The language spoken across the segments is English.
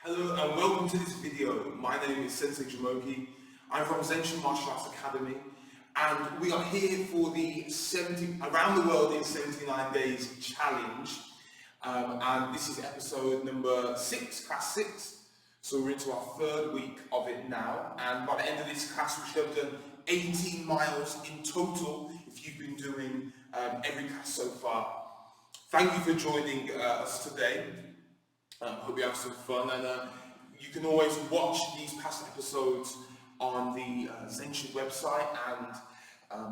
Hello and welcome to this video. My name is Sensei Jamoki. I'm from Zen-Shin Martial Arts Academy and we are here for the Around the World in 79 Days challenge. And this is episode number 6, class 6. So we're into our third week of it now, and by the end of this class we should have done 18 miles in total if you've been doing every class so far. Thank you for joining us today. Hope you have some fun, and you can always watch these past episodes on the Zen-Shin website, and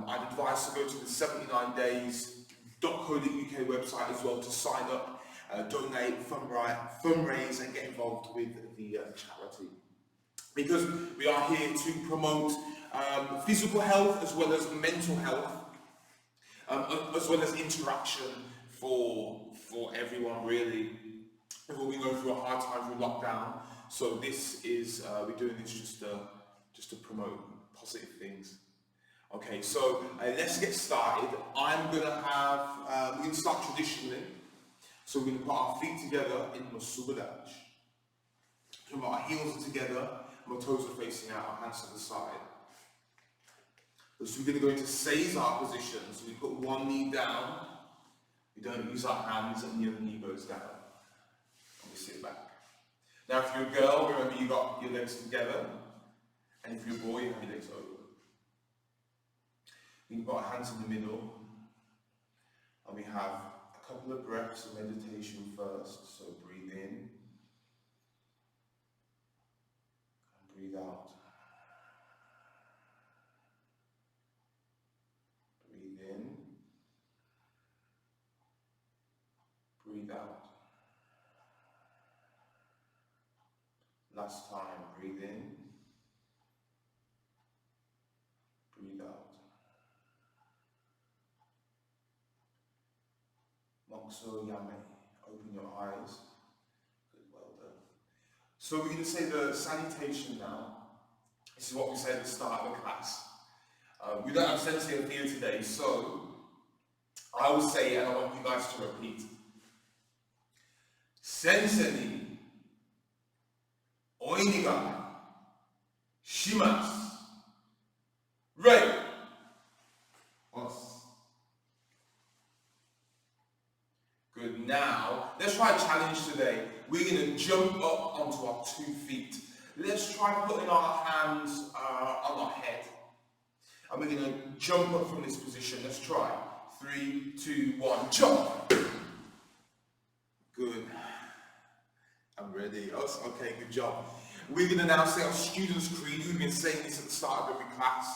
I'd advise to go to the 79days.co.uk website as well to sign up, donate, fundraise and get involved with the charity. Because we are here to promote physical health as well as mental health, as well as interaction for everyone really. We've all been going through a hard time through lockdown, so this is we're doing this just to promote positive things. Okay, so let's get started. We're gonna start traditionally. So we're gonna put our feet together in Musubadash. So our heels are together, and our toes are facing out, our hands to the side. So we're gonna go into Seiza position. So we put one knee down. We don't use our hands, and the other knee goes down. Sit back. Now if you're a girl, remember you got your legs together, and if you're a boy, you have your legs over. We've got our hands in the middle, and we have a couple of breaths of meditation first. So breathe in, and breathe out. Breathe in, breathe out. Last time, breathe in, breathe out. Mokso Yame, open your eyes. Good, well done. So we're going to say the salutation now. This is what we say at the start of the class. We don't have Sensei here today, so I will say it and I want you guys to repeat. Sensei. Oiniga, shimasu, right, us. Good, now, let's try a challenge today. We're going to jump up onto our 2 feet. Let's try putting our hands on our head. And we're going to jump up from this position. Let's try. 3, 2, 1, jump. Good. I'm ready. Okay, good job. We're going to now say our Students' Creed. We've been saying this at the start of every class.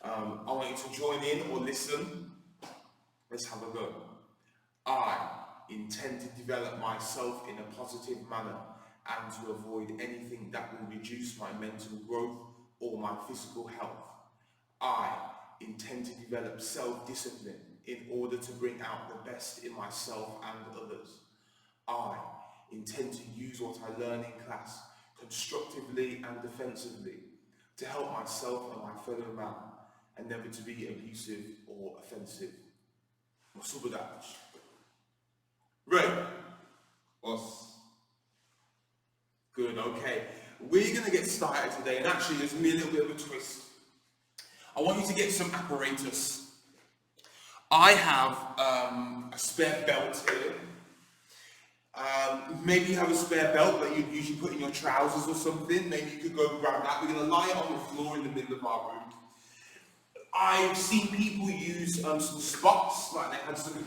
I want you to join in or listen. Let's have a go. I intend to develop myself in a positive manner and to avoid anything that will reduce my mental growth or my physical health. I intend to develop self-discipline in order to bring out the best in myself and others. I intend to use what I learn in class constructively and defensively to help myself and my fellow man and never to be abusive or offensive. Musubadash. Right. Us. Good, okay. We're going to get started today, and actually there's me a little bit of a twist. I want you to get some apparatus. I have a spare belt here. Maybe you have a spare belt that you'd usually put in your trousers or something. Maybe you could go grab that. We're going to lie it on the floor in the middle of our room. I've seen people use some spots, like they had some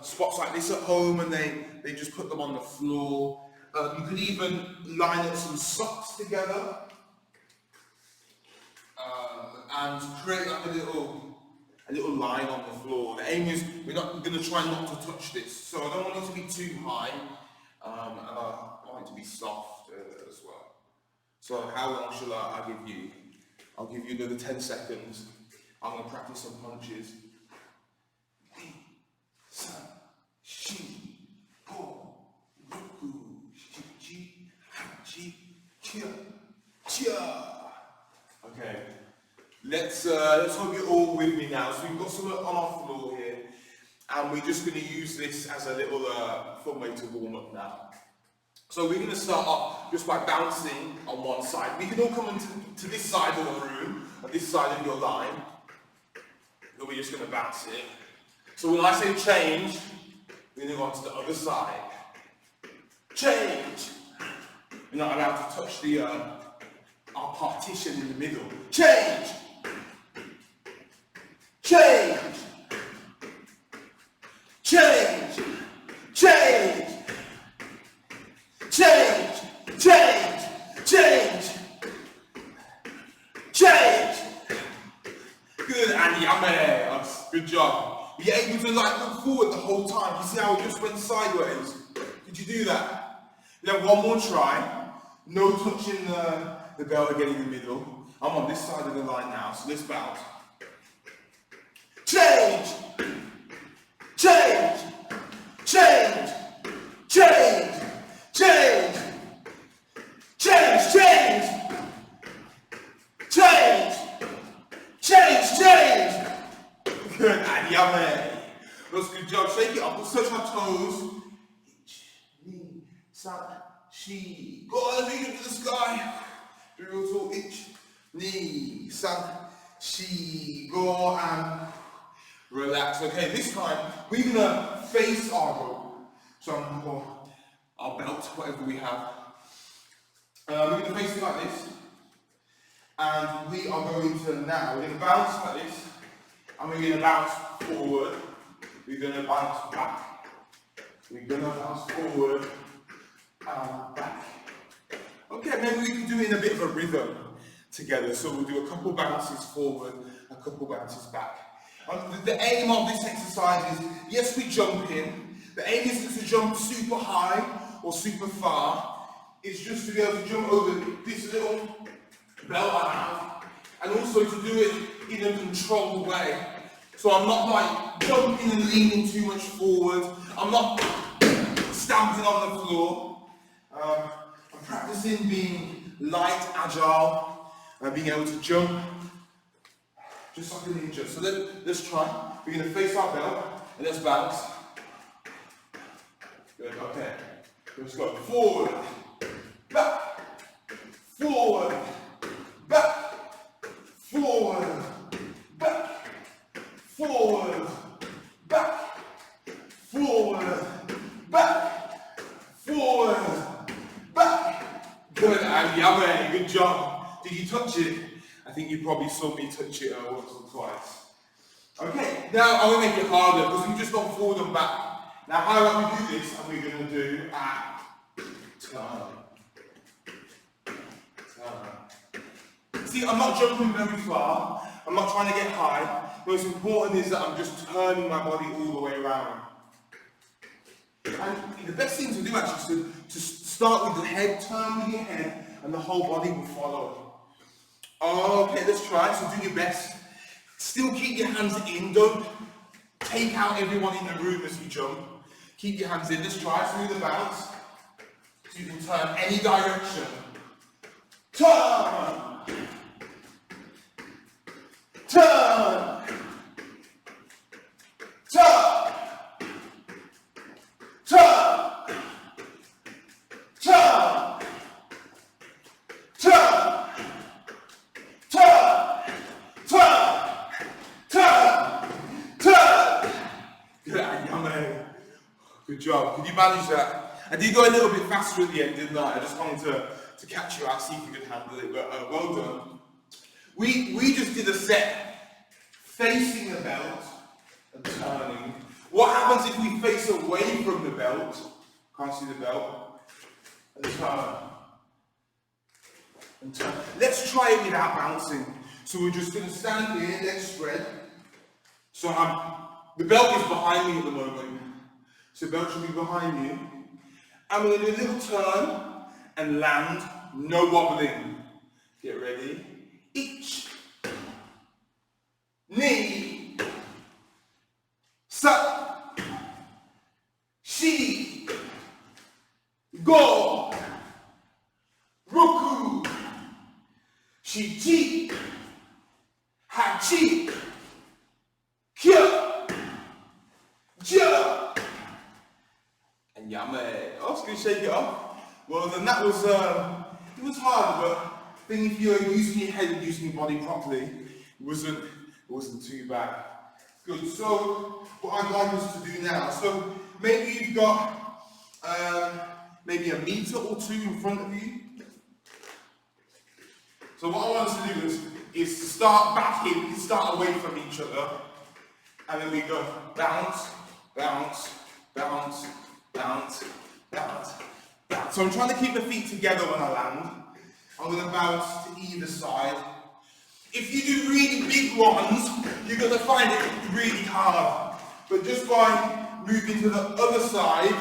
spots like this at home, and they just put them on the floor. You could even line up some socks together and create like a little line on the floor. The aim is we're going to try not to touch this, so I don't want it to be too high, and I want it to be soft as well. So how long shall I give you? I'll give you another 10 seconds. I'm going to practice some punches. Okay. Let's hope you're all with me now. So we've got some on our floor here, and we're just going to use this as a little fun way to warm up now. So we're going to start off just by bouncing on one side. We can all come into to this side of the room, or this side of your line. And we're just going to bounce it. So when I say change, we're going to go on to the other side. Change. You're not allowed to touch the our partition in the middle. Change. Change. Change. Change. Change. Change. Change. Change. Good, Andy. Good job. You're able to look forward the whole time. You see how it just went sideways? Did you do that? You have one more try. No touching the belt again in the middle. I'm on this side of the line now, so let's bounce. Change! Change! Change! Change! Change! Change! Change! Change! Change! Change! Good, Andy, that's a good job. Shake it up, let's touch our toes. Ich, ni, san, shi. Go on, reach up to the sky. Do real tall. Ich, ni, san, shi. Go and relax. Okay, this time we're gonna face our rope. So our belt, whatever we have. We're gonna face it like this. And we are going to now, we're gonna bounce like this. And we're going to bounce forward, we're going to bounce back, we're going to bounce forward and back. Okay, maybe we can do it in a bit of a rhythm together. So we'll do a couple bounces forward, a couple bounces back. The aim of this exercise is, yes, we jump in. The aim isn't to jump super high or super far. It's just to be able to jump over this little belt I have, and also to do it in a controlled way. So I'm not like jumping and leaning too much forward. I'm not stamping on the floor. I'm practicing being light, agile, and being able to jump just like a ninja. So let's try. We're going to face our belt and let's bounce. Good, okay. Let's go forward, back, forward, back. Forward, back, forward, back, forward, back, forward, back. Good, Andy, good job. Did you touch it? I think you probably saw me touch it once or twice. Okay, now I'm going to make it harder because we've just gone forward and back. Now how about we do this, and we're going to do a turn. See, I'm not jumping very far, I'm not trying to get high. Most important is that I'm just turning my body all the way around. And the best thing to do actually is to start with the head, turn with your head, and the whole body will follow. Okay, let's try, so do your best. Still keep your hands in, don't take out everyone in the room as you jump. Keep your hands in, let's try through the bounce. So you can turn any direction. Turn! Turn! Turn! Turn! Turn! Turn! Turn! Turn! Turn! Turn! Good job. Could you manage that? I did go a little bit faster at the end, didn't I? I just wanted to catch you out, see if you could handle it, but well done. We just did a set facing the belt and turning. What happens if we face away from the belt? Can't see the belt. And turn. And turn. Let's try it without bouncing. So we're just going to stand here, legs spread. So the belt is behind me at the moment. So the belt should be behind you. And we're going to do a little turn and land, no wobbling. Get ready. Ich, ni, sa, shi, go, roku, shi chi, ha chi, kya, ja, and yame. Oh, it's going to shake it off. Well, then that was, it was hard, but I think if you're using your head and using your body properly, it wasn't too bad. Good, so what I'd like us to do now, so maybe you've got maybe a meter or two in front of you. So what I want us to do is to start back in, start away from each other, and then we go bounce, bounce, bounce, bounce, bounce, bounce. So I'm trying to keep the feet together when I land. I'm going to bounce to either side. If you do really big ones, you're going to find it really hard. But just by moving to the other side,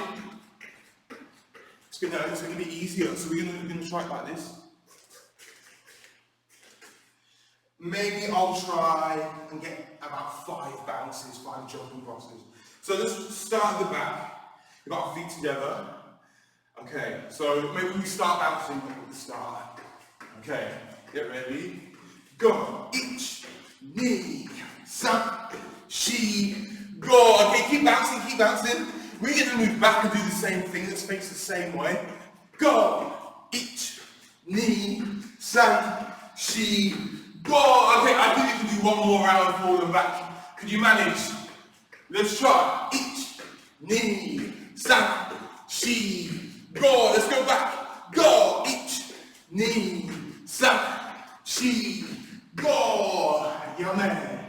it's going to be easier. So we're going to try it like this. Maybe I'll try and get about 5 bounces, 5 jumping crosses. So let's start at the back. We've got our feet together. Okay, so maybe we start bouncing at the start. Okay, get ready. Go. Ich, ni, san, shi, go. Okay, keep bouncing, keep bouncing. We're going to move back and do the same thing. Let's face the same way. Go. Ich, ni, san, shi, go. Okay, I think you can do one more round forward and back. Could you manage? Let's try. Ich, ni, san, shi, go. Let's go back. Go. Ich, ni, san, shi, go. Yeah, man.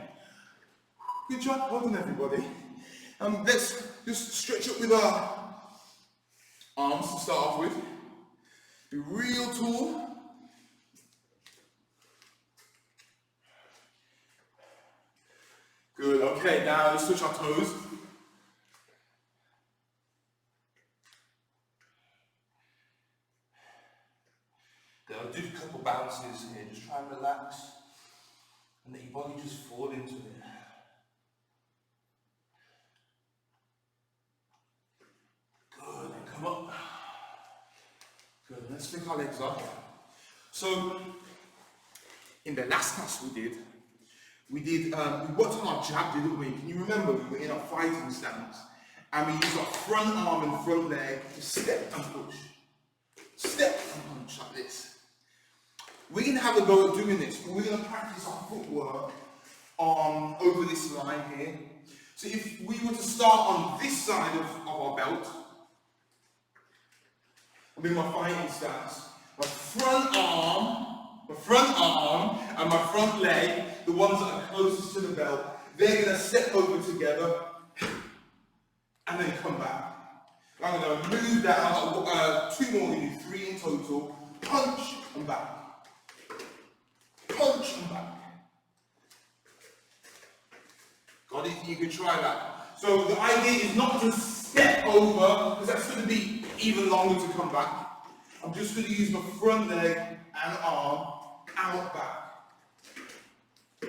Good job. Well done, everybody. Let's just stretch up with our arms to start off with. Be real tall. Good, okay, now let's touch our toes. Then I'll do a couple bounces here, just try and relax and let your body just fall into it. Good, and come up. Good, let's flick our legs up. So, in the last class we worked on our jab, didn't we? Can you remember? We were in our fighting stance and we used our front arm and front leg to step and push. Step and punch like this. We're going to have a go at doing this, but we're going to practice our footwork on over this line here. So if we were to start on this side of our belt, I'm in my fighting stance, my front arm and my front leg, the ones that are closest to the belt, they're going to step over together and then come back. I'm going to move down, 2 more, we do 3 in total, punch and back. Punch and back. Got it? You can try that. So the idea is not to step over, because that's going to be even longer to come back. I'm just going to use my front leg and arm, out, back,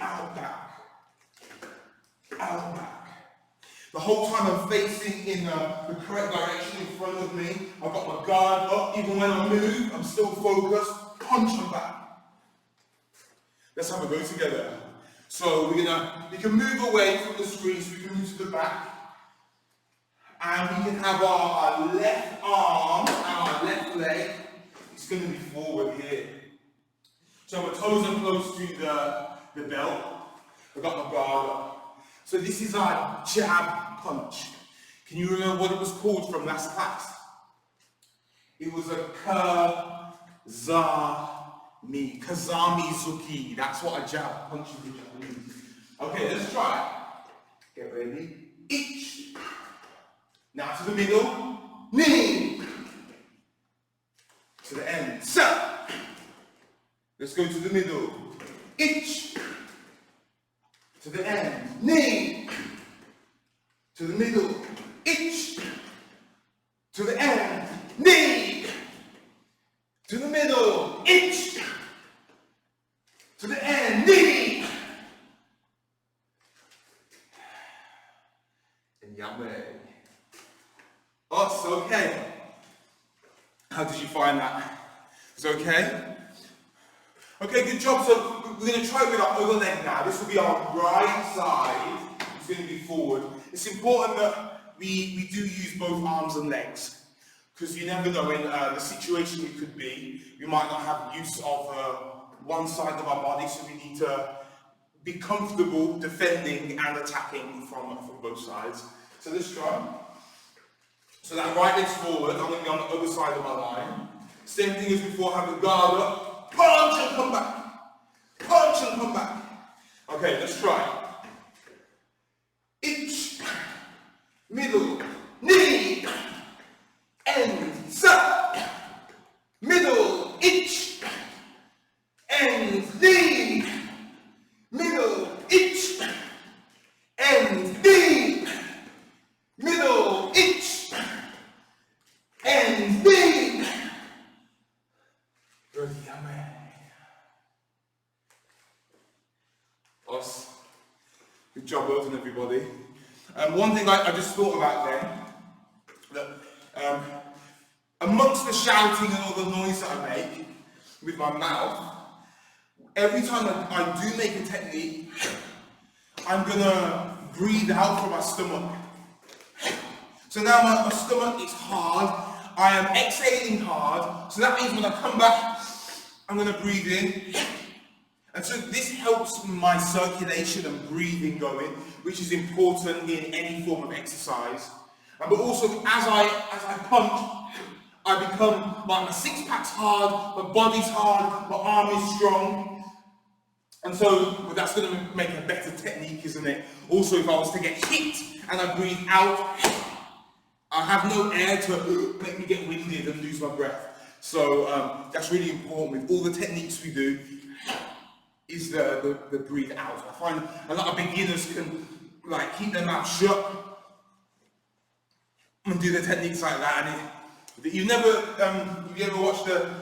out, back, out, back. The whole time I'm facing in the correct direction in front of me. I've got my guard up. Even when I move, I'm still focused. Punch and back. Let's have a go together. So we can move away from the screen so we can move to the back. And we can have our left arm and our left leg. It's going to be forward here. So my toes are close to the belt. I've got my guard up. So this is our jab punch. Can you remember what it was called from last class? It was a Kazami Zuki. That's what a jab punch is in Japanese. Okay, let's try it. Get ready. Ich. Now to the middle. Ni. To the end. Sa. Let's go to the middle. Ich. To the end. Ni. To the middle. Ich. To the end. Ni. To the middle. Ich. To the end. Ni. And yame. Oh, it's okay. How did you find that? It's okay? Okay, good job. So we're going to try it with our other leg now. This will be our right side. It's going to be forward. It's important that we do use both arms and legs. because you never know in the situation it could be. We might not have use of one side of our body, so we need to be comfortable defending and attacking from both sides. So let's try. So that right leg's forward, I'm going to be on the other side of my line. Same thing as before, have the guard up, punch and come back. Punch and come back. Okay, let's try. Inch, middle, knee, end, sub, middle, inch, end, knee, middle, inch, end, knee, middle, inch, end, knee. Us. Good job, well done, everybody. One thing I just thought about then, that amongst the shouting and all the noise that I make with my mouth, every time I do make a technique, I'm gonna breathe out from my stomach. So now my stomach is hard, I am exhaling hard, so that means when I come back, I'm gonna breathe in. And so this helps my circulation and breathing going, which is important in any form of exercise. But also, as I punch, I become, my six-pack's hard, my body's hard, my arm is strong. And so, well, that's going to make a better technique, isn't it? Also, if I was to get hit and I breathe out, I have no air to make me get winded and lose my breath. So that's really important with all the techniques we do, is the breathe out. I find a lot of beginners can like keep their mouth shut and do the techniques like that. And you ever watched a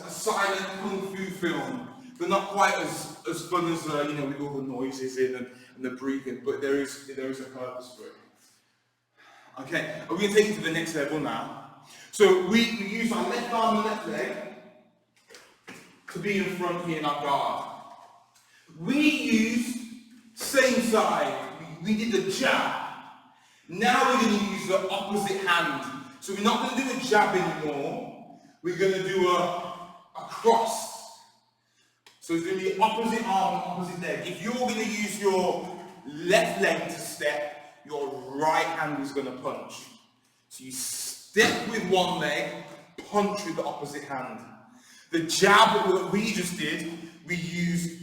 silent kung fu film? They're not quite as fun as with all the noises in and the breathing, but there is a purpose for it. Okay, we're going to take it to the next level now. So we use our left arm and left leg to be in front here in our guard. We use same side. We did the jab. Now we're going to use the opposite hand. So we're not going to do a jab anymore. We're going to do a cross. So it's going to be opposite arm and opposite leg. If you're going to use your left leg to step, your right hand is going to punch. So you step with one leg, punch with the opposite hand. The jab that we just did, we used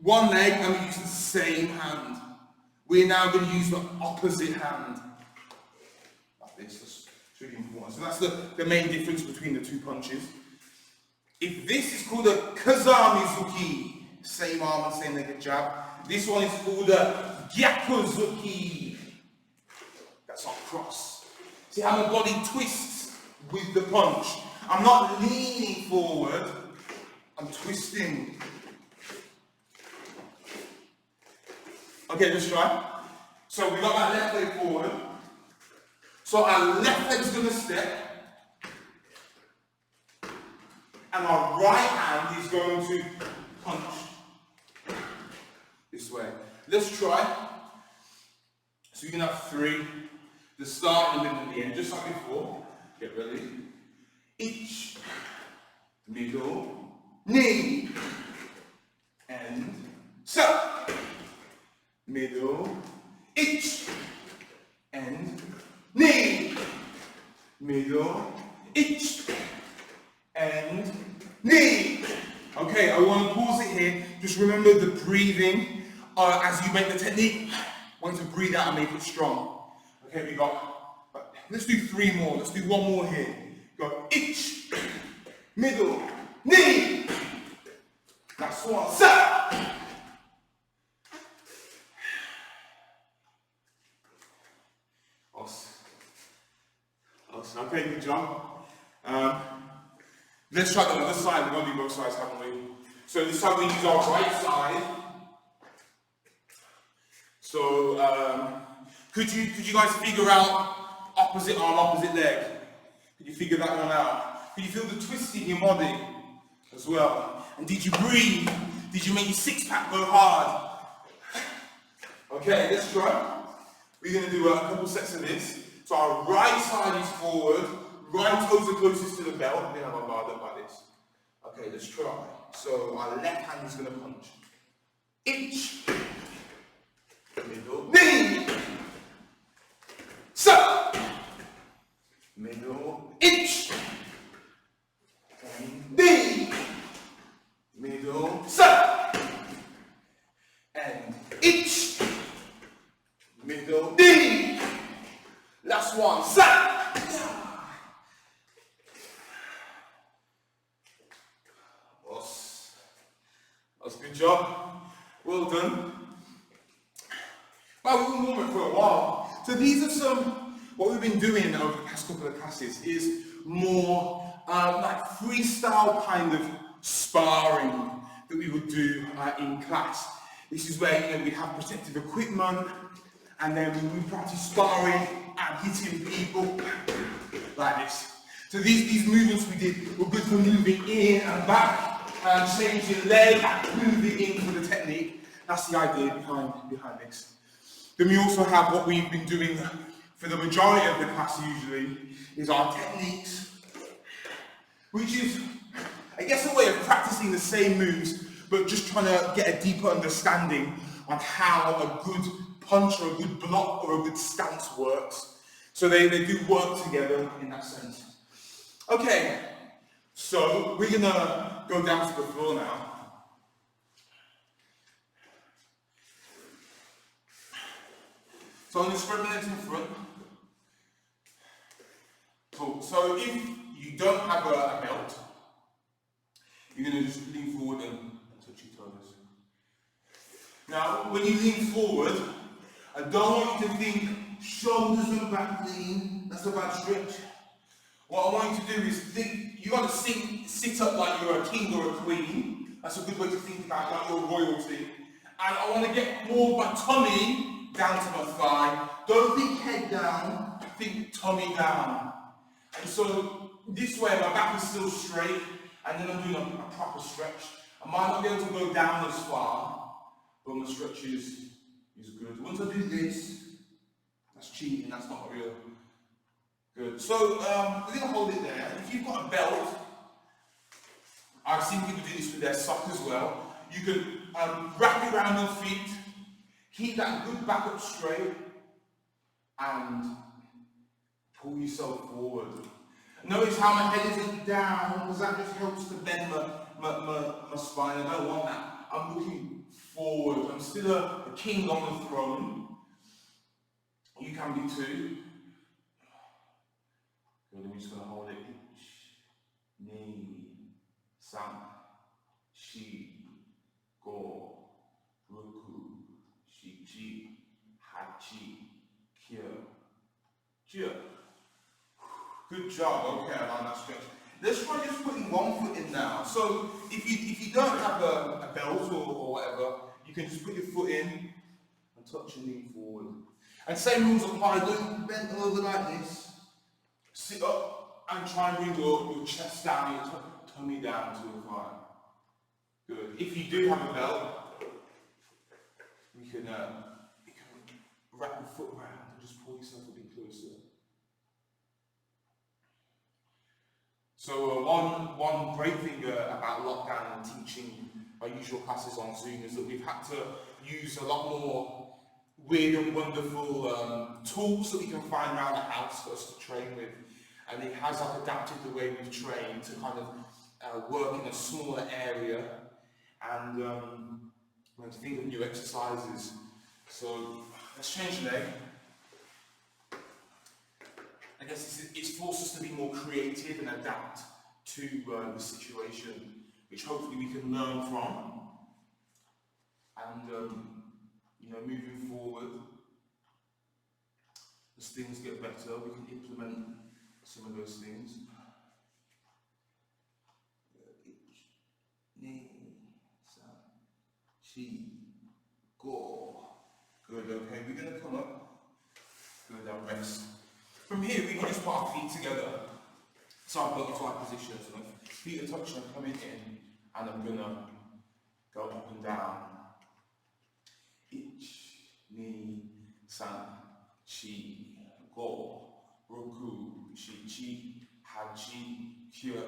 one leg and we use the same hand. We're now going to use the opposite hand. Like this. That's really important. So that's the main difference between the two punches. If this is called a Kazamizuki, same arm and same leg and jab. This one is called a Gyakuzuki. That's our cross. See how my body twists with the punch. I'm not leaning forward, I'm twisting. Okay, let's try. So we got our left leg forward. So our left leg's going to step. And our right hand is going to punch. This way. Let's try. So you can have three. The start, the middle, and the end. Just like before. Get ready. Each. Middle. Knee. And. So. Middle, each, and knee, middle, each, and knee. Okay, I want to pause it here. Just remember the breathing as you make the technique. I want to breathe out and make it strong. Okay, we got, let's do three more. Let's do one more here. Go each, middle, knee. That's one, set. Okay, good job. Let's try the other side. We're going to do both sides, haven't we? So this time we use our right side. So could you guys figure out opposite arm, opposite leg? Could you figure that one out? Could you feel the twist in your body as well? And did you breathe? Did you make your six-pack go hard? Okay, let's try. We're going to do a couple sets of this. So our right side is forward, right toes are closest to the belt. I'm going to have a guard up like this. Okay, let's try. So our left hand is going to punch. Inch. Middle. Knee. Sup. Middle. Inch. And knee. Middle. Sup. And inch. Middle. Knee. Last one. Sup. That's a good job. Well done. Well, we've been warming for a while. So these are some, what we've been doing over the past couple of classes is more like freestyle kind of sparring that we would do in class. This is where we have protective equipment and then we practice sparring and hitting people like this. So these movements we did were good for moving in and back. And changing leg, moving in for the technique. That's the idea behind this. Then we also have what we've been doing for the majority of the class usually, is our techniques, which is, I guess, a way of practicing the same moves, but just trying to get a deeper understanding on how a good punch or a good block or a good stance works. So they do work together in that sense. Okay. So we're going to go down to the floor now. So I'm going to spread my legs in front. Cool. So if you don't have a belt, you're going to just lean forward and touch your toes. Now, when you lean forward, I don't want you to think shoulders and back lean. That's a bad stretch. What I want you to do is think, you got to sit up like you're a king or a queen. That's a good way to think about like your royalty. And I want to get more of my tummy down to my thigh. Don't think head down, think tummy down. And so this way my back is still straight and then I'm doing a proper stretch. I might not be able to go down as far, but my stretch is good. Once I do this, that's cheating, that's not real. Good. So we're going to hold it there. If you've got a belt, I've seen people do this with their sock as well. You can wrap it around your feet, keep that good back up straight, and pull yourself forward. Notice how my head isn't down, because that just helps to bend my spine. I don't want that. I'm looking forward. I'm still a king on the throne. You can be too. Good, we're just going to hold it. Ni, san, shi, go, ruku, shi, chi, hachi, kyo, jia. Good job. Okay, I like that stretch. Let's try just putting one foot in now. So if you don't have a belt or whatever, you can just put your foot in and touch and lean forward. And same rules apply. Don't bend over like this. Sit up and try and bring your chest down, your tummy down to your thigh. Good. If you do have a belt, you can wrap your foot around and just pull yourself a bit closer. So one great thing about lockdown and teaching our usual classes on Zoom is that we've had to use a lot more weird and wonderful tools that we can find around the house for us to train with. And it has adapted the way we've trained to kind of work in a smaller area and to think of new exercises. So let's change leg. I guess it's forced us to be more creative and adapt to the situation, which hopefully we can learn from. And moving forward, as things get better, we can implement some of those things. Ni, san, shi, go. Good, okay, we're going to come up. Good, and rest. From here, we can just put our feet together. So I've butterfly position. So my feet are touching, I'm coming in, and I'm going to go up and down. Ich, ni, san, chi, go, roku, shi, chi, Hachi, Kya,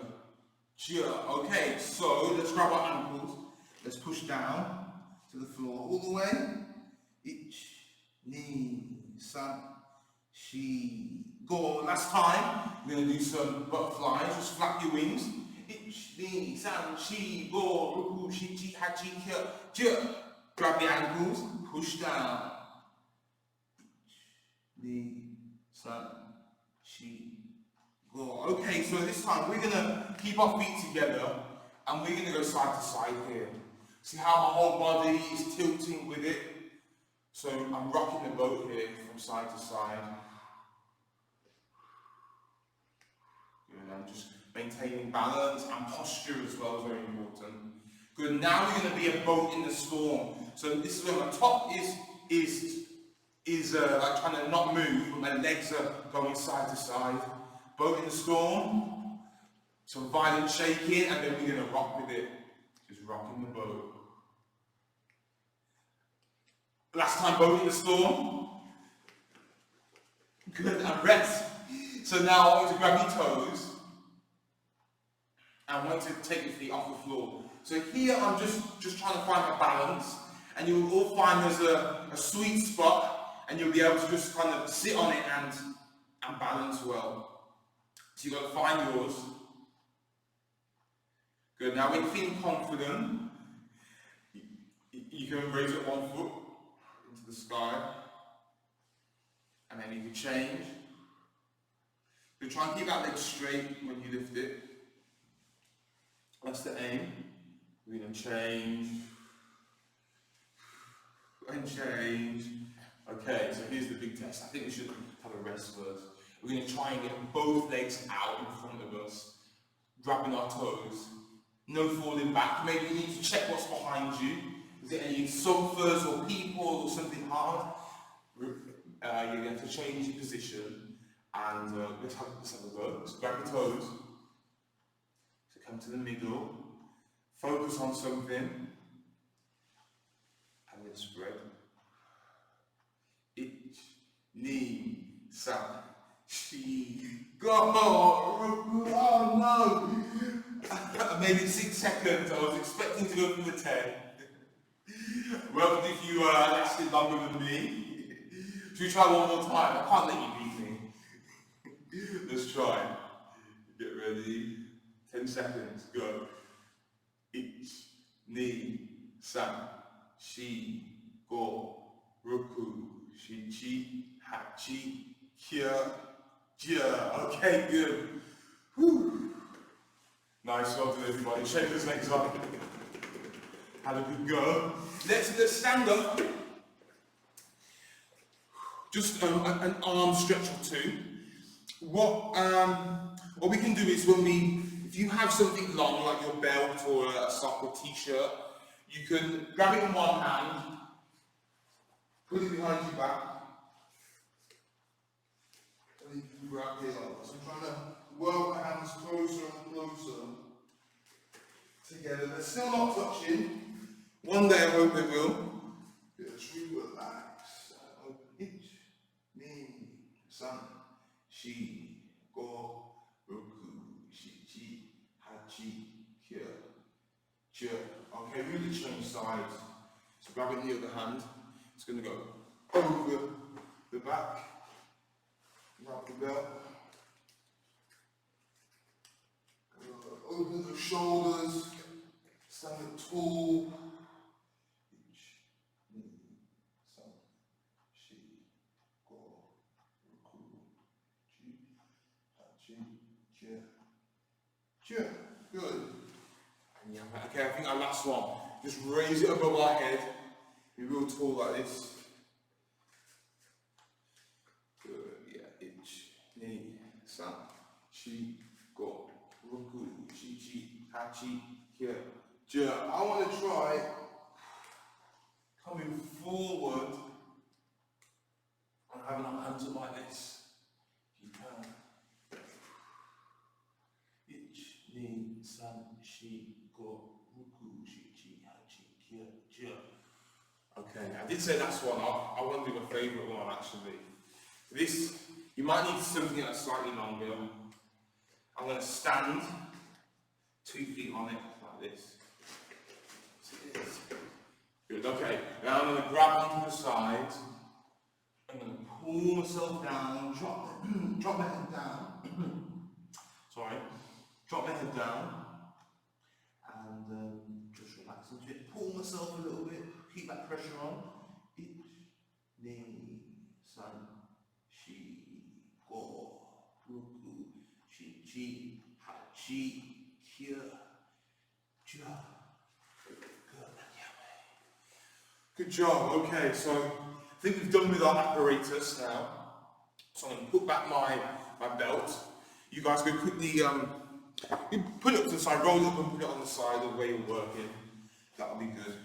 Jia. Okay, so let's grab our ankles. Let's push down to the floor all the way. Ich, ni, san, shi, go. Last time, we're going to do some butterflies. Just flap your wings. Ich, ni, san, shi, go, ruku, shi, chi, hachi, kya, jia. Grab the ankles, push down. Ich, ni, san, shi, go. Okay, so this time we're going to keep our feet together and we're going to go side to side here. See how my whole body is tilting with it? So I'm rocking the boat here from side to side. Good, I'm just maintaining balance and posture as well is very important. Good, now we're going to be a boat in the storm. So this is where my top is like trying to not move, but my legs are going side to side. Boat in the storm, some violent shaking, and then we're going to rock with it. Just rocking the boat. Last time, boat in the storm. Good, and rest. So now I want you to grab your toes. I want you to take your feet off the floor. So here I'm just trying to find my balance. And you'll all find there's a sweet spot. And you'll be able to just kind of sit on it and balance well. So you've got to find yours. Good, now when you're feeling confident, you can raise up one foot into the sky, and then you can change. You try and keep that leg straight when you lift it. That's the aim. We're going to change, and change. Okay, so here's the big test. I think we should have a rest first. We're going to try and get both legs out in front of us, grabbing our toes. No falling back. Maybe you need to check what's behind you. Is there any sofas or people or something hard? You're going to change your position and let's have a go. So grab your toes. So come to the middle. Focus on something. And then spread. Ich, ni, san, shi, go. Oh no! Maybe 6 seconds. I was expecting to go for the 10. Well, if you lasted longer than me, should we try one more time? I can't let you beat me. Let's try. Get ready. 10 seconds. Go. Ich, ni, san, shi, go, ruku, shi, chi, hachi, kya, jia. Okay, good. Whew. Nice, well done everybody. Shake those legs up. Had a good go. Let's stand up. Just an arm stretch or two. What we can do is if you have something long like your belt or a sock or t-shirt, you can grab it in one hand, put it behind your back, and then you can grab it up. So I'm trying to work my hands closer and closer together. They're still not touching. One day I hope they will. Just relax. Ich, ni, san, shi, go, ruku, shi, chi, hachi, kya, jia. Okay, really change sides. So grab it in the other hand. It's going to go over the back, wrap the belt. Open the shoulders, stand up tall. Good. Yeah, okay, I think our last one. Just raise it above our head. Be real tall like this. Good, yeah. Ich, ni, san, shi, go, ruku, shi, chi, hachi, kya, jia. I want to try coming forward and having our hands up like this. You can. Ich, ni, san, shi, go, ruku, shi, chi, hachi, kya, jia. Okay, I did say that's one. I want to do my favourite one actually. This, you might need something that's slightly longer. I'm going to stand 2 feet on it like this. Good, okay. Now I'm going to grab onto the side. I'm going to pull myself down, drop my head down. Sorry. Drop my head down. And just relax into it. Pull myself a little bit. Keep that pressure on. Ich, ni, san, shi, go, ruku, chi, chi, ha, chi, kia, ja. Good job. Okay, so I think we've done with our apparatus now. So I'm going to put back my belt. You guys go quickly you put it up to the side, roll it up and put it on the side of the way you're working. That'll be good.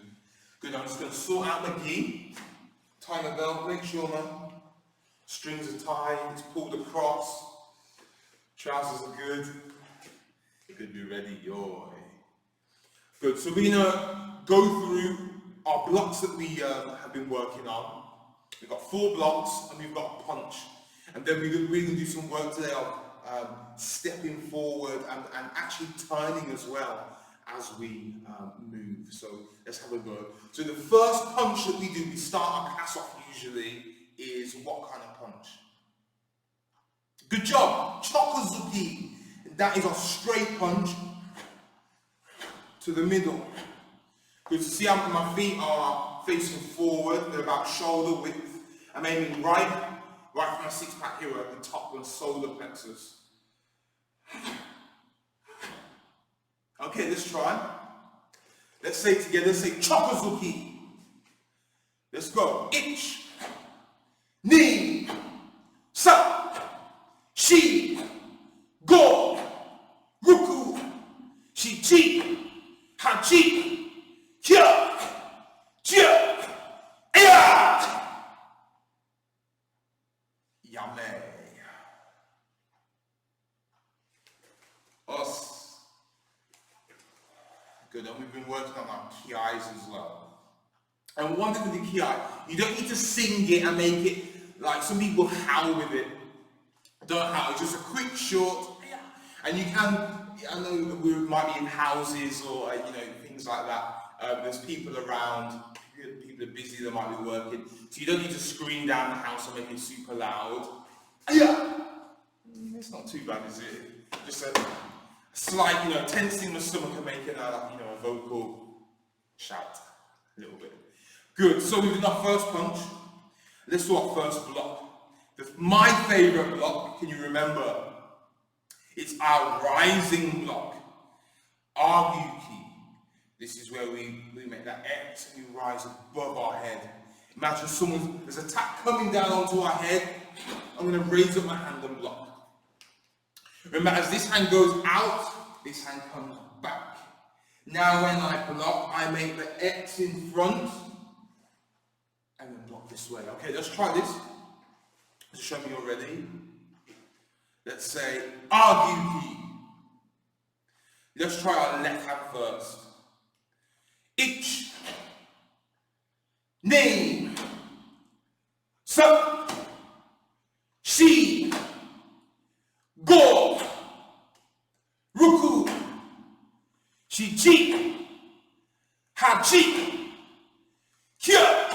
Good, I'm just going to sort out my gi. Tie my belt, make sure my strings are tied, it's pulled across. Trousers are good. Good, be ready, yoy. Good, so we're going to go through our blocks that we have been working on. We've got 4 blocks and we've got a punch. And then we're going to do some work today of stepping forward and actually turning as well as we move. So let's have a go. So the first punch that we do, we start our class off usually, is what kind of punch? Good job! Chokozuki. That is our straight punch to the middle. Good, so see how my feet are facing forward, they're about shoulder width. I'm aiming right from my 6-pack here at the top of the solar plexus. Okay, let's try. Let's say it together, let's say Chokozuki. Let's go. Ich, ni, sa, shi, go, ruku, shi, chi, ha, chi, kia, chia, aya. Yame. Us. Good, and we've been working on our kiais as well. And one thing with the ki, you don't need to sing it and make it like some people howl with it. Don't howl, it's just a quick, short, and you can, I know we might be in houses or things like that. There's people around, people are busy, they might be working, so you don't need to scream down the house or make it super loud. It's not too bad, is it? Just a slight, tensing the stomach and making a vocal shout a little bit. Good, so we've done our first punch. Let's do our first block. My favourite block, can you remember? It's our rising block. Arguki. This is where we make that X and we rise above our head. Imagine there's a tap coming down onto our head. I'm going to raise up my hand and block. Remember, as this hand goes out, this hand comes back. Now when I block, I make the X in front and then block this way. Okay, let's try this. Just show me you're ready. Let's say Arguki. Let's try our left hand first. Ich, ni, sa, shi, go, ruku, shi, chi, ha, chi, kia,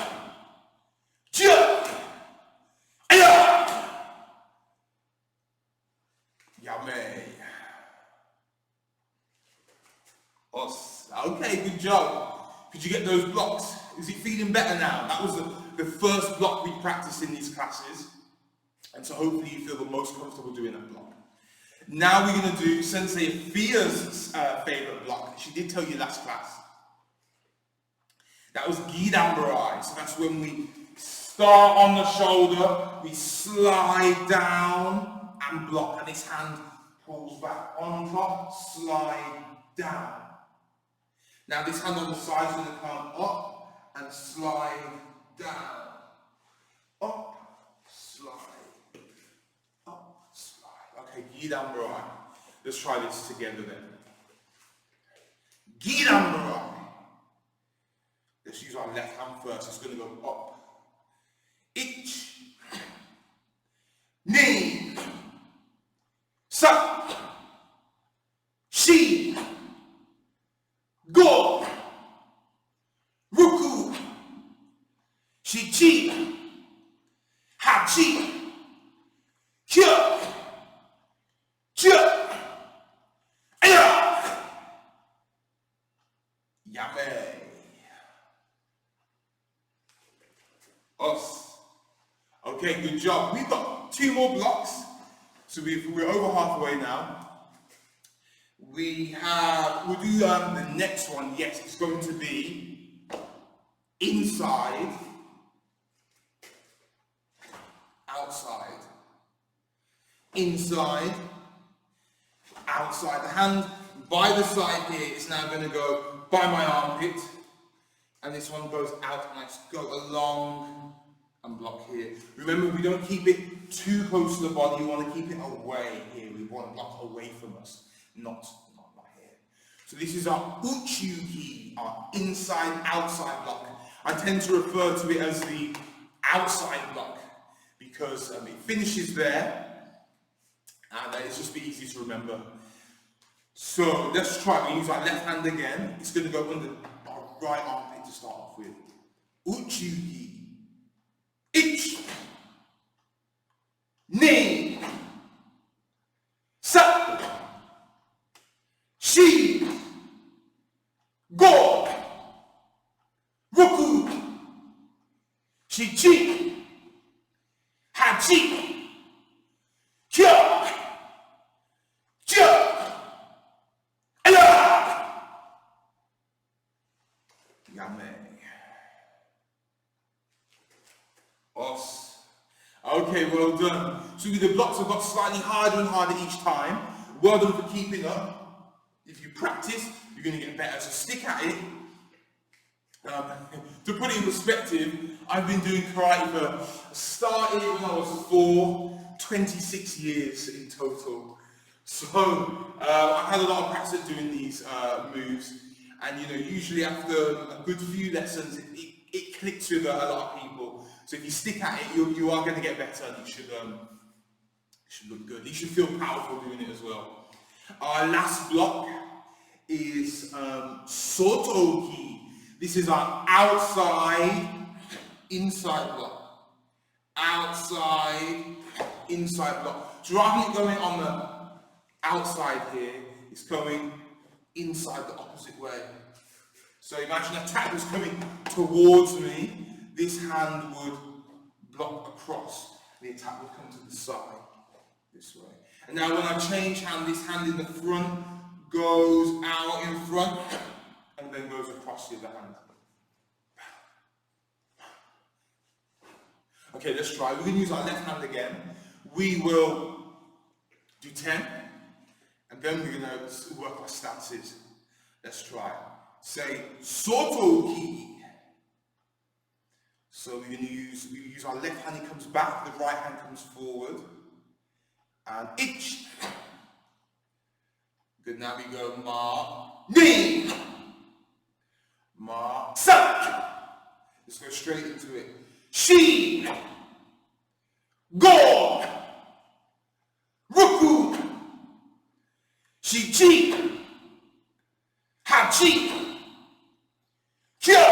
jia, aya. Yame. Us. Okay, good job. Could you get those blocks? Is it feeling better now? That was the first block we practiced in these classes. And so hopefully you feel the most comfortable doing that block. Now we're going to do Sensei Fia's favourite block. She did tell you last class. That was Gidambarai. So that's when we start on the shoulder, we slide down and block. And this hand pulls back on top, slide down. Now this hand on the side is going to come up and slide down. Up, slide. Up, slide. Okay, Gidambarai. Let's try this together then. Gidambarai. Let's use our left hand first. It's going to go up. Ich, ni, sa, She chi, ha chi, kyo, kyo, aya, yame, us. Okay, good job. We've got 2 more blocks, so we're over halfway now. We'll do the next one. Yes, it's going to be inside, outside, inside, outside. The hand by the side here is now going to go by my armpit, and this one goes out, and I just go along and block here. Remember, we don't keep it too close to the body. You want to keep it away here. We want to block away from us, not right here. So this is our uchugi, our inside-outside block. I tend to refer to it as the outside block because it finishes there, and it's just be easy to remember. So let's try. We use our left hand again. It's going to go under our right armpit to start off with. Uchugi. Ich, ni, sa, shi, go, roku, shi chi, ha chi, kyo, kyo, aya, yame. Us. Okay, well done. So the blocks have got slightly harder and harder each time. Well done for keeping up. If you practice, you're going to get better. So stick at it. To put it in perspective, I've been doing karate started when I was 4, 26 years in total. So I've had a lot of practice at doing these moves, and usually after a good few lessons, it clicks with a lot of people. So if you stick at it, you are going to get better, and you should look good. You should feel powerful doing it as well. Our last block is sotoki. This is our outside, inside block. Outside, inside block. So rather than going on the outside here, it's going inside the opposite way. So imagine a tap was coming towards me. This hand would block across. The attack would come to the side, this way. And now when I change hand, this hand in the front goes out in front and then goes across the other hand. Okay, let's try. We're going to use our left hand again. We will do 10, and then we're going to work our stances. Let's try. Say, sotoki. So we use our left hand, it comes back, the right hand comes forward. And ich. Good, now we go ma, ni, ma, sa. Let's go straight into it. Shi, go, roku, shi chi, ha chi, kyo,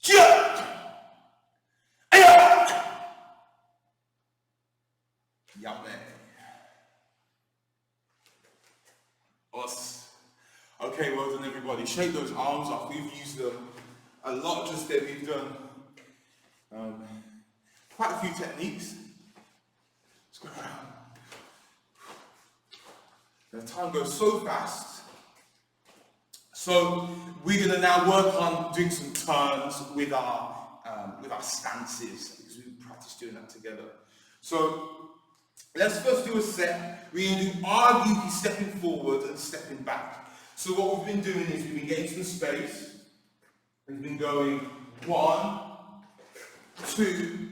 kyo, aya. Yame. Us. Okay, well done everybody. Shake those arms off. We've used them a lot just there. We've done quite a few techniques. Let's go around. The time goes so fast. So we're going to now work on doing some turns with our stances, because we practice doing that together. So let's first do a set. We're going to do arguably stepping forward and stepping back. So what we've been doing is we've been getting some space. We've been going 1, 2,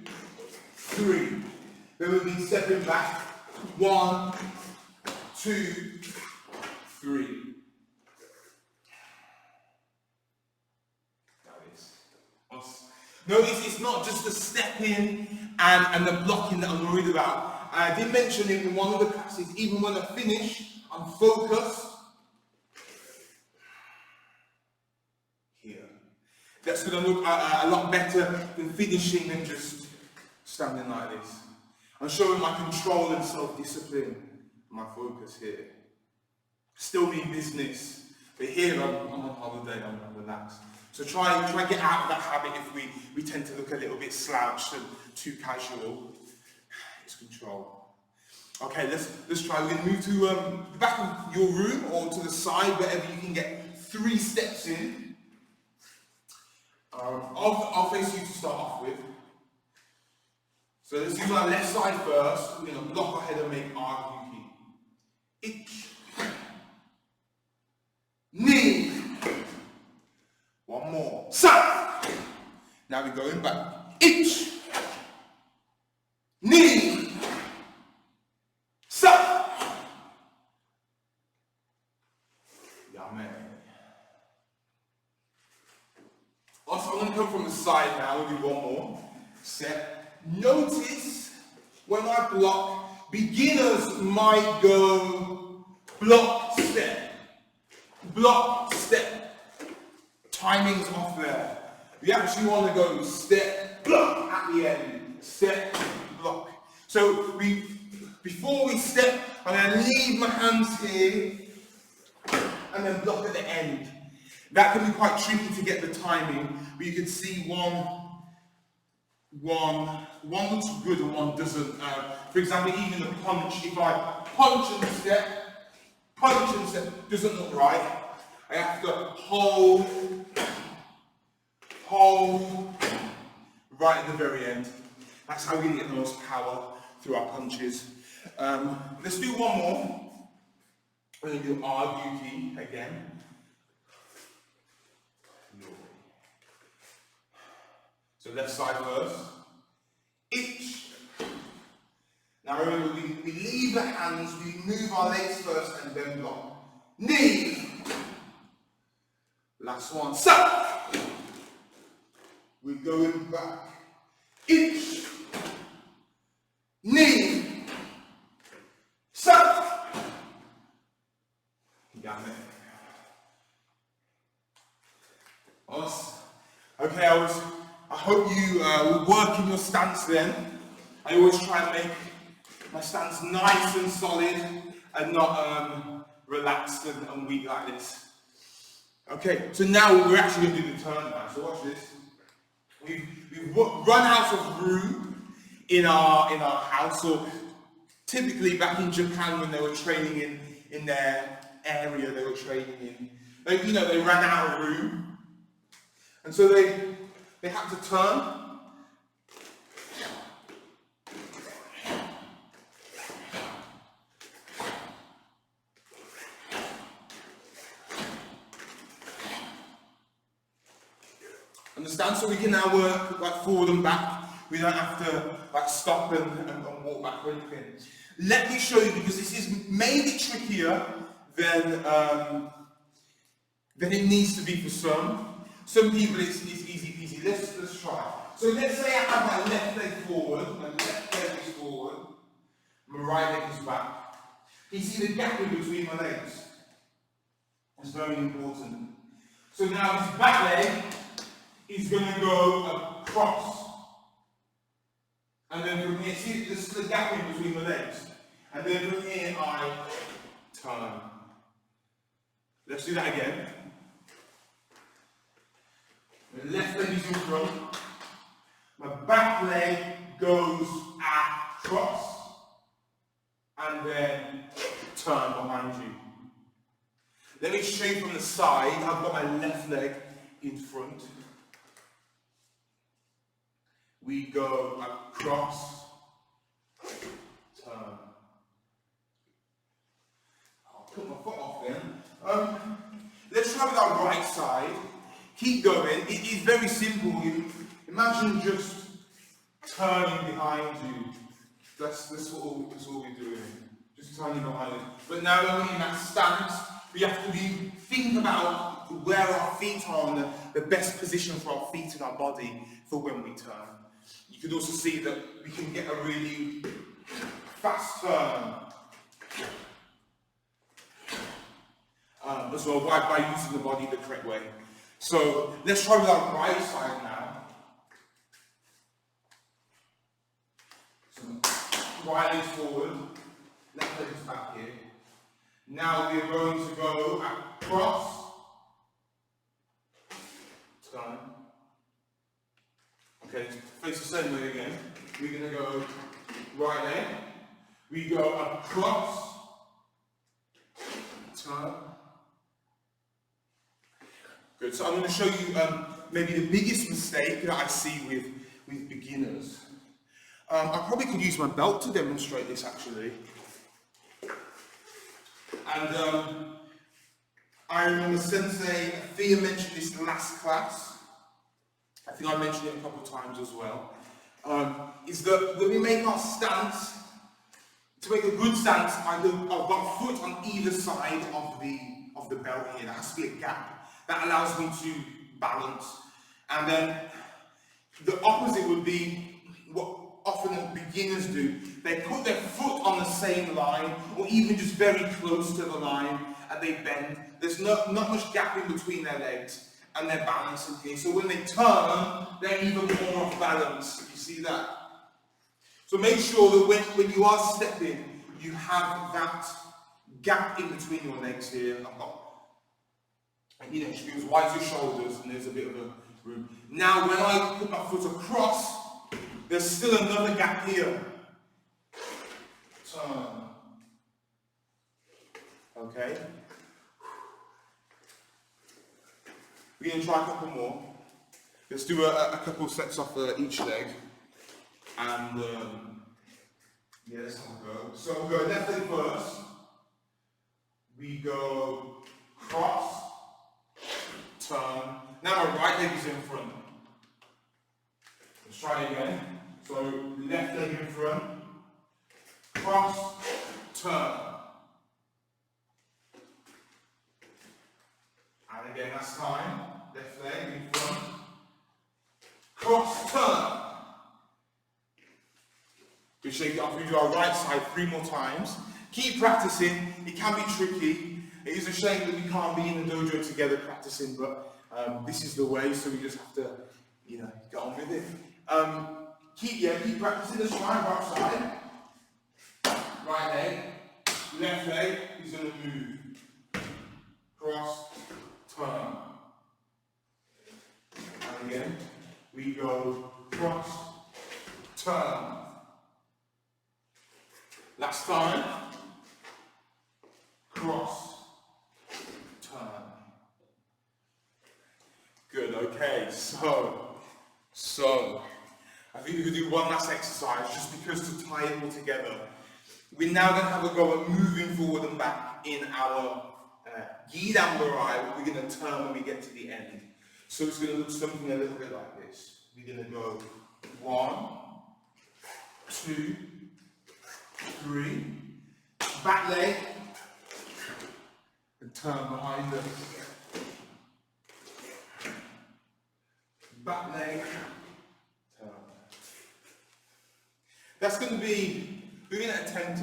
3. Then we've been stepping back. 1, 2, 3. That is us. Notice it's not just the stepping and the blocking that I'm worried about. I did mention it in one of the classes, even when I finish, I'm focused here. That's going to look a lot better than finishing and just standing like this. I'm showing my control and self-discipline, my focus here. Still mean business, but here I'm on holiday, I'm relaxed. So try and get out of that habit if we tend to look a little bit slouched and too casual. It's control. Okay, let's try. We're going to move to the back of your room or to the side, wherever you can get 3 steps in. I'll face you to start off with. So let's use our left side first. We're going to block our head and make our yuki. Ich. Ni. One more. Sa. Now we're going back. Ich. Ni. Sa. Yame. Also, I'm going to come from the side now. We'll do one more. Set. Notice when I block, beginners might go block, step, timing's off there. We actually want to go step, block at the end, step, block. So before we step, I'm going to leave my hands here and then block at the end. That can be quite tricky to get the timing, but you can see one looks good and one doesn't. For example, even the punch, if I punch and step, doesn't look right. I have to hold right at the very end. That's how we get the most power through our punches. Let's do one more. We're going to do our yuki again. So left side first. Ich. Now remember, we leave the hands, we move our legs first and then block. Ni. Last one. Sa. We're going back. Ich. Ni. Sa. Yame. Awesome. Okay, I hope you will work in your stance then. I always try and make my stance nice and solid and not relaxed and weak like this. Okay, so now we're actually going to do the turn now. So watch this. We've run out of room in our house. So typically back in Japan when they were training in their area they were training in, they ran out of room. And so they had to turn. Understand? So we can now work like forward and back. We don't have to like stop and walk back or anything. Let me show you, because this is maybe trickier than it needs to be for some. Some people it's easy peasy. Let's try. So let's say I have my left leg forward, my left leg is forward, my right leg is back. You see the gap in between my legs? It's very important. So now this back leg is going to go across. And then from here, see the gap in between my legs. And then from here I turn. Let's do that again. My left leg is in front. My back leg goes across. And then turn behind you. Let me show you from the side. I've got my left leg in front. We go across, turn. I'll put my foot off then. Let's try with our right side. Keep going. It is very simple. Imagine just turning behind you. That's what we're doing. Just turning behind you. But now when we're in that stance, we have to think about where our feet are and the best position for our feet and our body for when we turn. You can also see that we can get a really fast turn as well by using the body the correct way. So let's try with our right side now. So right leg forward, left leg is back here. Now we are going to go across, turn. Okay, face the same way again. We're going to go right leg. We go across, turn. Good. So I'm going to show you maybe the biggest mistake that I see with beginners. I probably could use my belt to demonstrate this actually. And I remember Sensei Thea mentioned this last class. I think I mentioned it a couple of times as well. Is that when we make our stance, to make a good stance, I've got foot on either side of the belt here. There has to be a gap that allows me to balance. And then the opposite would be what often beginners do. They put their foot on the same line, or even just very close to the line, and they bend. There's not much gap in between their legs, and they're balancing here. So when they turn, they're even more off balance. You see that? So make sure that when you are stepping, you have that gap in between your legs here. You should be as wide as your shoulders, and there's a bit of a room. Now, when I put my foot across, there's still another gap here. Turn. Okay. We're going to try a couple more. Let's do a couple sets off each leg. And yeah, let's have a go. So we go left leg first. We go cross, turn. Now my right leg is in front. Let's try again. So left leg in front, cross, turn. And again, that's time. Left leg in front, cross, turn. We shake it off. We do our right side 3 more times. Keep practicing. It can be tricky. It is a shame that we can't be in the dojo together practicing, but this is the way, so we just have to, get on with it. Keep practicing. Let's try right side. Right leg. Left leg is going to move. Cross, turn. And again, we go cross, turn. Last time. Cross, turn. Good, okay, so I think we could do one last exercise just because to tie it all together. We're now going to have a go at moving forward and back in our Gidan Barai. We're going to turn when we get to the end. So it's going to look something a little bit like this. We're going to go 1, 2, 3, back leg, and turn behind us. Back leg, turn. That's going to be, we're going to attempt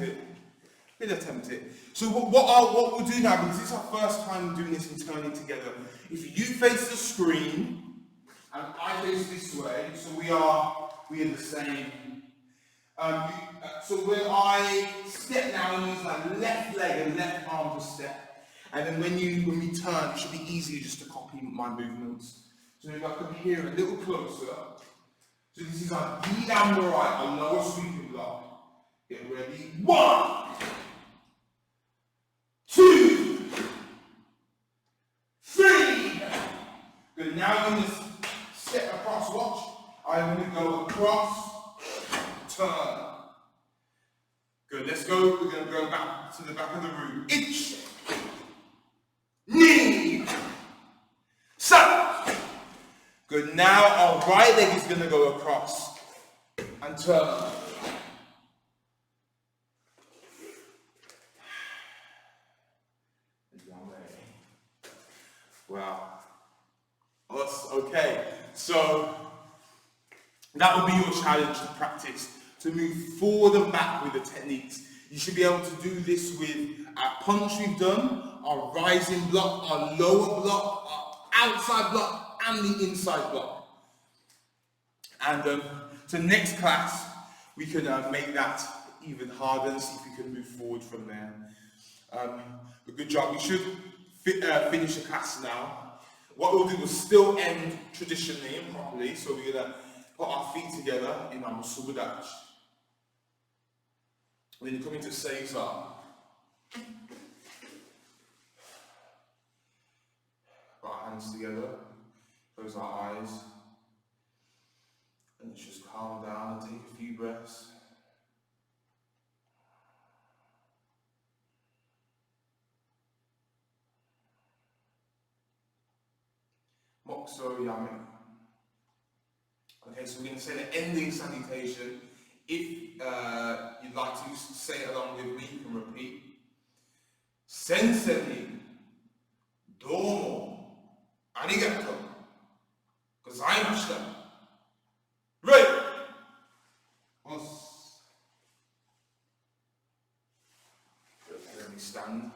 it. So what we'll do now, because it's our first time doing this and turning together, if you face the screen, and I face this way, so we are the same. So when I step now, I use my left leg and left arm to step. And then when we turn, it should be easier just to copy my movements. So if I come here a little closer. So this is our Gidan Barai, our lower sweeping block. Get ready. 1, 2, 3. Good. Now I'm going to step across. Watch. I'm going to go across. Turn. Good, let's go. We're going to go back to the back of the room. Inch. Knee. Sun. Good, now our right leg is going to go across and turn. Wow. Okay, so that will be your challenge to practice, to move forward and back with the techniques. You should be able to do this with our punch we've done, our rising block, our lower block, outside block and the inside block. And so next class, we can make that even harder and see if we can move forward from there. But good job. We should finish the class now. What we'll do is still end traditionally and properly. So we're going to put our feet together in our Musubadach. We're going to come into Seiza. Put our hands together. Close our eyes. And let's just calm down and take a few breaths. Mokso Yame. Okay, so we're going to say the ending salutation. If you'd like to say it along with me, you can repeat. Sensei, domo, arigato, gozaimashita. Right. Os. Let me stand.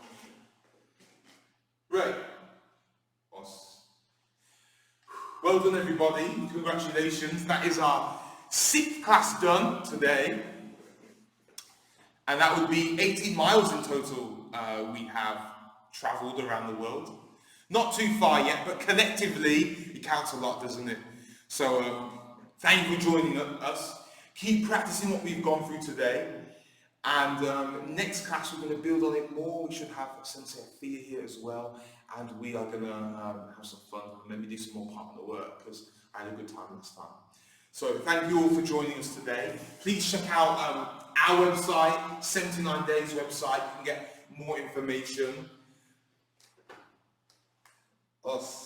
Right. Os. Well done, everybody. Congratulations. That is our 6th class done today. And that would be 18 miles in total we have travelled around the world. Not too far yet, but collectively it counts a lot, doesn't it? So thank you for joining us. Keep practicing what we've gone through today. And next class we're going to build on it more. We should have Sensei Thea here as well. And we are going to have some fun and maybe do some more partner work because I had a good time last time. So thank you all for joining us today. Please check out our website, 79 Days website. You can get more information. Us.